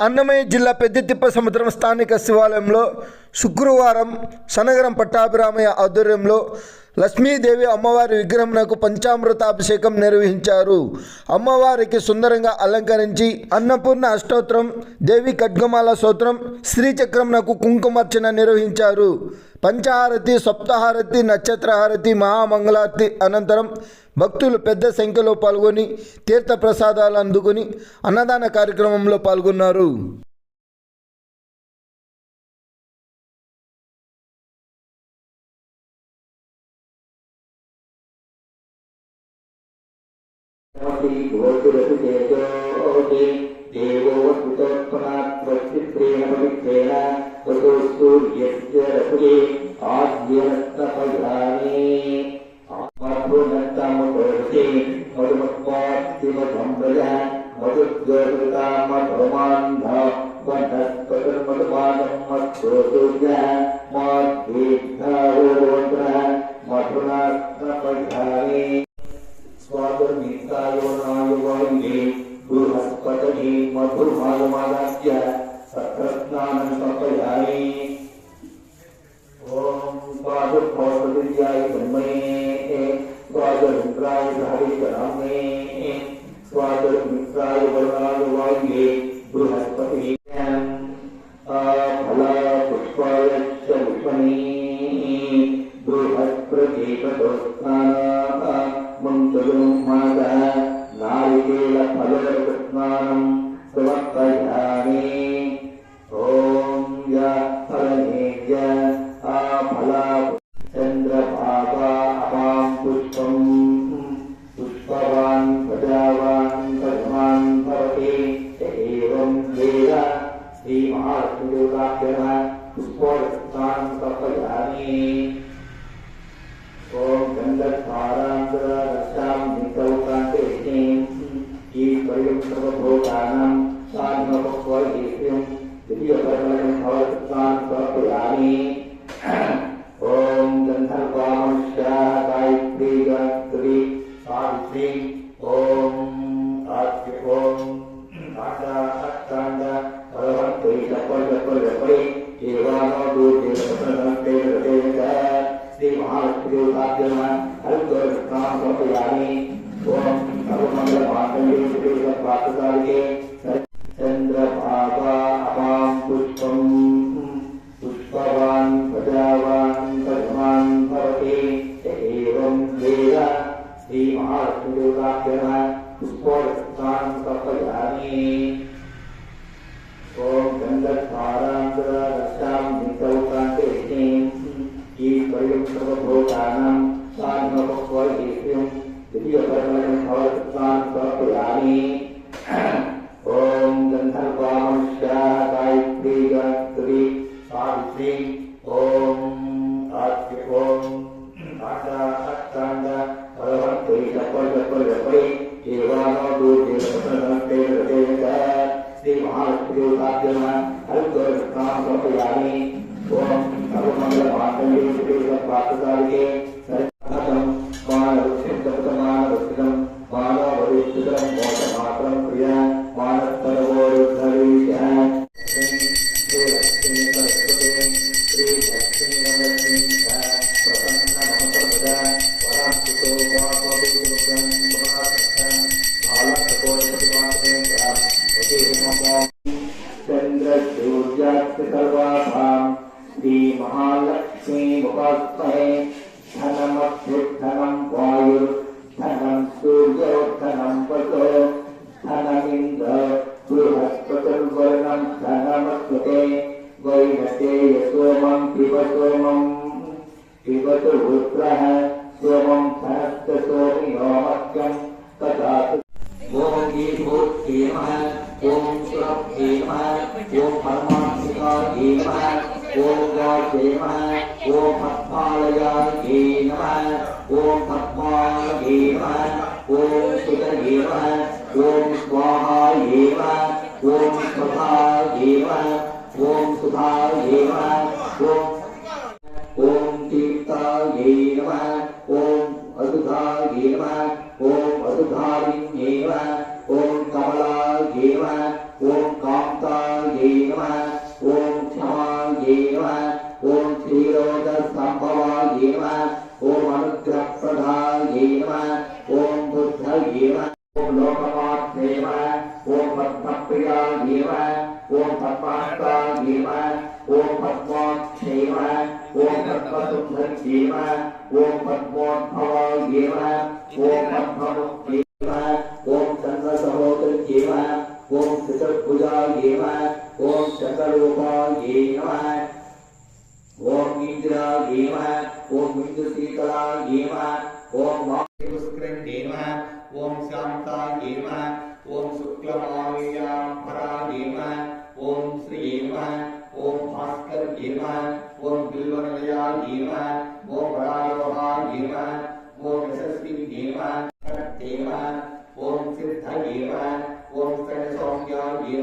అన్నమయ్య జిల్లా పెద్దతిప్ప సముద్రం స్థానిక శివాలయంలో శుక్రవారం సనగరం పట్టాభిరామయ్య ఆధ్వర్యంలో లక్ష్మీదేవి అమ్మవారి విగ్రహంకు పంచామృతాభిషేకం నిర్వహించారు. అమ్మవారికి సుందరంగా అలంకరించి అన్నపూర్ణ అష్టోత్తరం, దేవి ఖడ్గమాల స్తోత్రం, శ్రీచక్రంకు కుంకుమార్చన నిర్వహించారు. పంచహారతి, సప్తహారతి, నక్షత్రహారతి, మహామంగళారతి అనంతరం భక్తులు పెద్ద సంఖ్యలో పాల్గొని తీర్థ ప్రసాదాలు అందుకుని అన్నదాన కార్యక్రమంలో పాల్గొన్నారు. ओम कमला ओम कांता ओम बुद्धये ओम लोकमात्रे ओम पद्मप्रियाये ओम पद्मास्ताये ओम पद्माक्षये ओम पद्मसुंदर्ये ओम पद्मोद्भवाये ओम पद्ममुक्ते ओम चंद्रसहोदर्ये ओम चतुर्भुजाये ओम चंद्ररूपाये नमः ओम इंद्राये ओम इंद्रशीतलाये ओम वायुस्करण्ये ओम शांताये ओम शुक्लमाल्याम्बराये ओम श्रीये ओम भास्कर्ये ओम बिल्वनिलयाये ओम वरायोहाये ओम यशस्विन्ये ओम सिद्धये ओम स्तनसौम्याये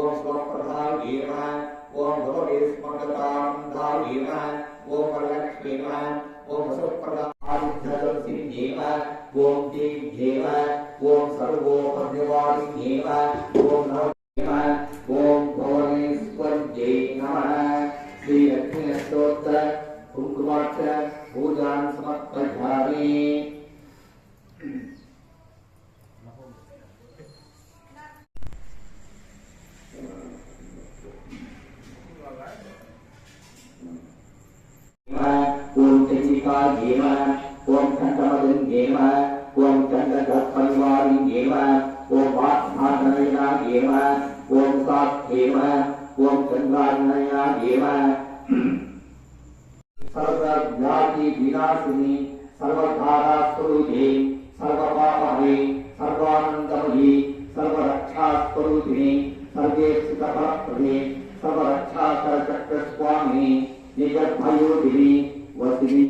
ओम स्वप्रधाये ओम भगवतेस्मगतान्धाये ओम वरलक्ष्मी ओम सुप्रदासिन्ये ओम देव्ये ओम सर्वोपनिवारिण्ये ओम नवये ओम भुवनेश्वर्ये नमः श्री लक्ष्मी स्तोत्र कुंकुमार्च पूजां समर्पयामि। ओम चंडिकाये ओम खंडमदन्ये ओम चंद्रगर्भनिवारिण्ये ओम वात्मानयनाये ओम सात्ये ओम चंद्रानयाये सर्वव्याधि विनाशिनी सर्वधारास्वरूपे सर्वपापहरे सर्वानन्दमयी सर्वरक्षास्वरूपिणी सर्वेक्षितफलप्रदे सर्वरक्षाकरचक्रस्वामिनी निजभयोधिनी वसिनी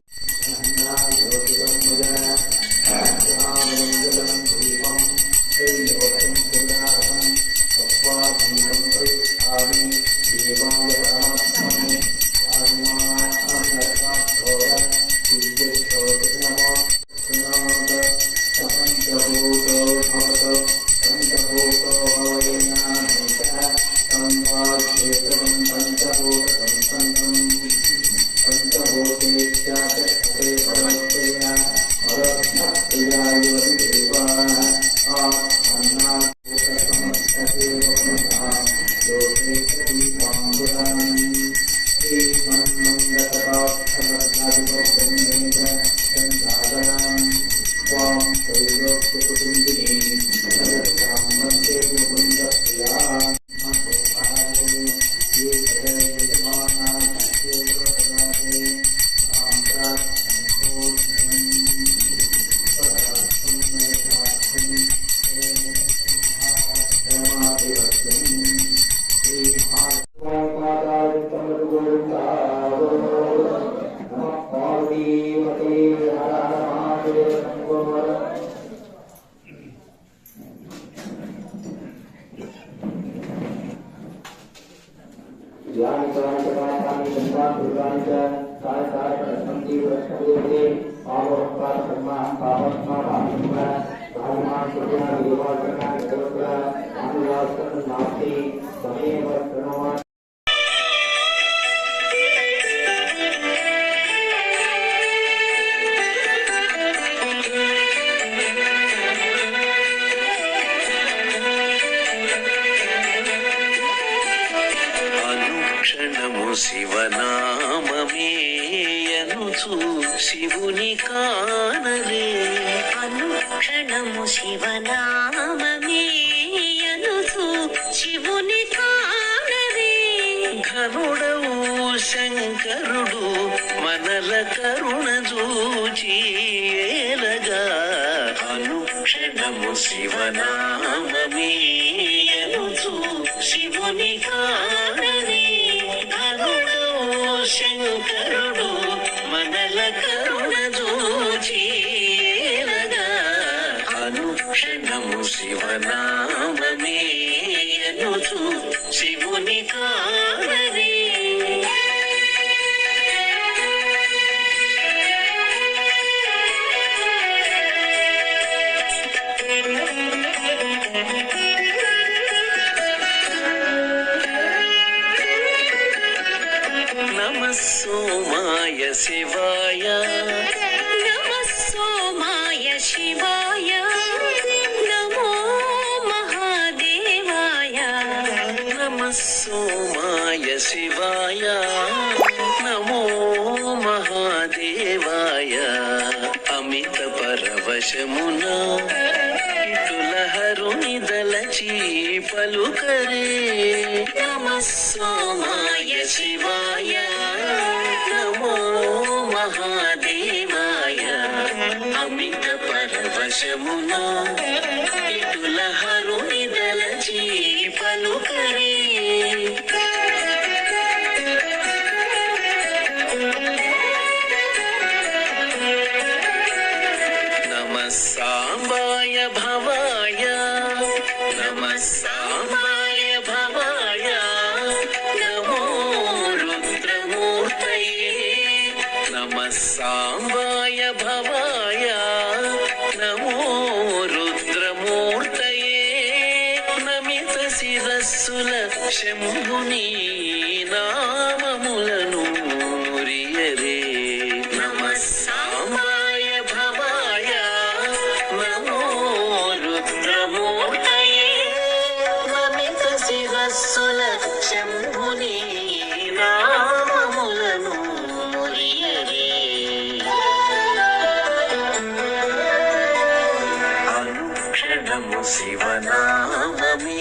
శివనామమే యనుచు శివుని కానరే అనుక్షణము శివనామమే యనుచు శివుని కానరే ఘనుడవు శంకరుడు మనల కరుణ చూచి ఏలగా అనుక్షణము శివనామమే యనుచు శివుని కానరే శంకరుడు మనల కరుణ చూచినగా అనుక్షణము శివనామమే యనుచు శివుని కానరే నమః సోమాయ శివాయ నమః సోమాయ పరవశమున ఇటుల హరుని దలచి పలుకరే నమః సోమాయ శివాయ నమో మహాదేవాయ అమిత పరవశమున ఇటుల హరుని దలచి పలుకరే సాంబాయ భవాయ నమః సాంబాయ భవాయ నమో రుద్రమూర్తయే నమః సాంబాయ భవాయ నమో రుద్రమూర్తయే నమిత శిరస్సుల శంభుని నామములను మురియరే నమః సాంబాయ భవాయ నమో రుద్రమూర్తయే నమిత శిరస్సుల శంభుని నామములను మురియరే అనుక్షణము శివనామమే